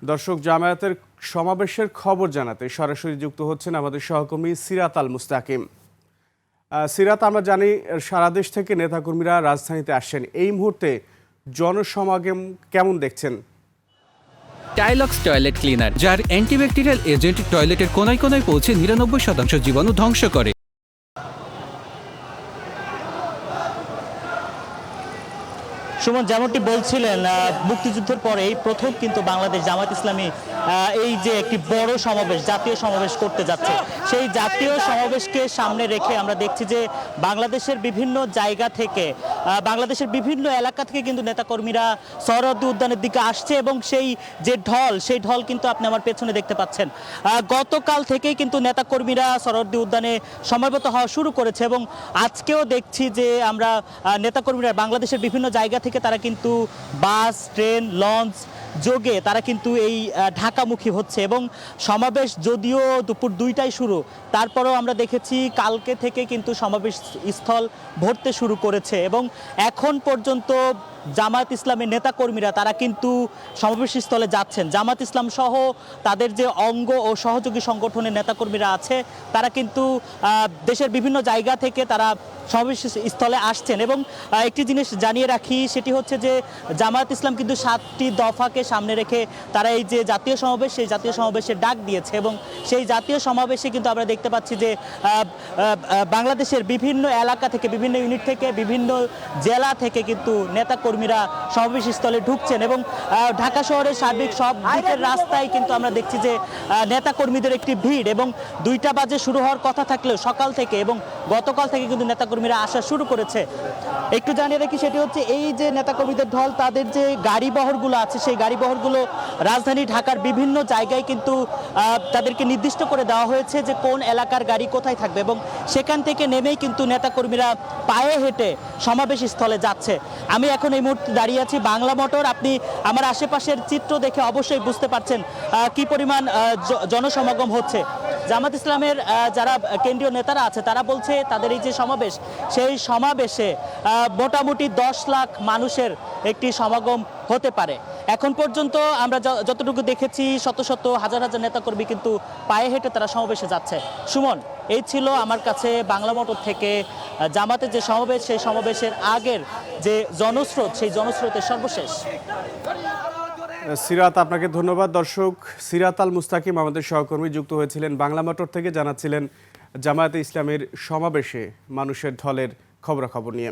দর্শক, জামায়াতের সমাবেশের খবর জানাতে সরাসরি যুক্ত হচ্ছেন আমাদের সহকর্মী সিরাত আল মুস্তাকিম। সিরাত, আমরা জানি সারা দেশ থেকে নেতাকর্মীরা রাজধানীতে আসছেন। এই মুহূর্তে জনসমাগম কেমন দেখছেন? টাইলক্স টয়লেট ক্লিনার, যার অ্যান্টিব্যাকটেরিয়াল এজেন্ট টয়লেটের কোনায় কোনায় পৌঁছে 99% জীবাণু ধ্বংস করে। সুমন, যেমনটি বলছিলেন, মুক্তিযুদ্ধের পরেই প্রথম কিন্তু বাংলাদেশ জামায়াত ইসলামী এই যে একটি বড় সমাবেশ, জাতীয় সমাবেশ করতে যাচ্ছে। সেই জাতীয় সমাবেশকে সামনে রেখে আমরা দেখছি যে বাংলাদেশের বিভিন্ন জায়গা থেকে, বাংলাদেশের বিভিন্ন এলাকা থেকে কিন্তু নেতাকর্মীরা সোহরাওয়ার্দী উদ্যানের দিকে আসছে এবং সেই যে ঢল, সেই ঢল কিন্তু আপনি আমার পেছনে দেখতে পাচ্ছেন। গতকাল থেকেই কিন্তু নেতাকর্মীরা সোহরাওয়ার্দী উদ্যানে সমবেত হওয়া শুরু করেছে এবং আজকেও দেখছি যে আমরা নেতাকর্মীরা বাংলাদেশের বিভিন্ন জায়গা থেকে তারা কিন্তু বাস, ট্রেন, লঞ্চ যোগে তারা কিন্তু এই ঢাকামুখী হচ্ছে এবং সমাবেশ যদিও দুপুর 2টায় শুরু, তারপরেও আমরা দেখেছি কালকে থেকে কিন্তু সমাবেশ স্থল ভরতে শুরু করেছে এবং এখন পর্যন্ত জামায়াত ইসলামের নেতাকর্মীরা তারা কিন্তু সমাবেশ স্থলে যাচ্ছেন। জামায়াত ইসলাম সহ তাদের যে অঙ্গ ও সহযোগী সংগঠনের নেতাকর্মীরা আছে তারা কিন্তু দেশের বিভিন্ন জায়গা থেকে তারা সমাবেশ স্থলে আসছেন এবং একটি জিনিস জানিয়ে রাখি, সেটি হচ্ছে যে জামায়াত ইসলাম কিন্তু 7টি দফাকে সামনে রেখে তারা এই যে জাতীয় সমাবেশ, সেই জাতীয় সমাবেশের ডাক দিয়েছে এবং সেই জাতীয় সমাবেশে কিন্তু আমরা দেখতে পাচ্ছি যে বাংলাদেশের বিভিন্ন এলাকা থেকে, বিভিন্ন ইউনিট থেকে, বিভিন্ন জেলা থেকে কিন্তু নেতাকর্মীরা সমাবেশ স্থলে ঢুকছেন এবং ঢাকা শহরের সার্বিক সব দিকের রাস্তায় কিন্তু আমরা দেখছি যে নেতাকর্মীদের একটি ভিড় এবং 2টা বাজে শুরু হওয়ার কথা থাকলেও সকাল থেকে এবং গতকাল থেকে কিন্তু নেতাকর্মীরা আসা শুরু করেছে। একটু জানিয়ে রাখি, সেটি হচ্ছে এই যে নেতাকর্মীদের ঢল, তাদের যে গাড়ি বহরগুলো আছে সেই গাড়ি বহরগুলো রাজধানী ঢাকার বিভিন্ন জায়গায় কিন্তু তাদেরকে নির্দিষ্ট করে দেওয়া হয়েছে যে কোন এলাকার গাড়ি কোথায় থাকবে এবং সেখান থেকে নেমেই কিন্তু নেতাকর্মীরা পায়ে হেঁটে সমাবেশ স্থলে যাচ্ছে। আমি এখন এই মুহূর্তে দাঁড়িয়ে আছি বাংলা মোটর। আপনি আমার আশেপাশের চিত্র দেখে অবশ্যই বুঝতে পারছেন কি পরিমাণ জনসমাগম হচ্ছে। জামাত ইসলামের যারা কেন্দ্রীয় নেতারা আছে তারা বলছে তাদের এই যে সমাবেশ, সেই সমাবেশে মোটামুটি 10 লাখ মানুষের একটি সমাগম হতে পারে। এখন পর্যন্ত আমরা যতটুকু দেখেছি শত শত হাজার হাজার নেতাকর্মী কিন্তু পায়ে হেঁটে তারা সমাবেশে যাচ্ছে। সুমন, এই ছিল আমার কাছে বাংলা মোটর থেকে জামাতের যে সমাবেশ, সেই সমাবেশের আগের যে জনস্রোত, সেই জনস্রোতের সর্বশেষ। সিরাত, আপনাকে ধন্যবাদ। দর্শক, সিরাত আল মুস্তাকিম আমাদের সহকর্মী যুক্ত হয়েছিলেন বাংলা মোটর থেকে, জানাচ্ছিলেন জামায়াতে ইসলামের সমাবেশে মানুষের ঢলের খবরাখবর নিয়ে।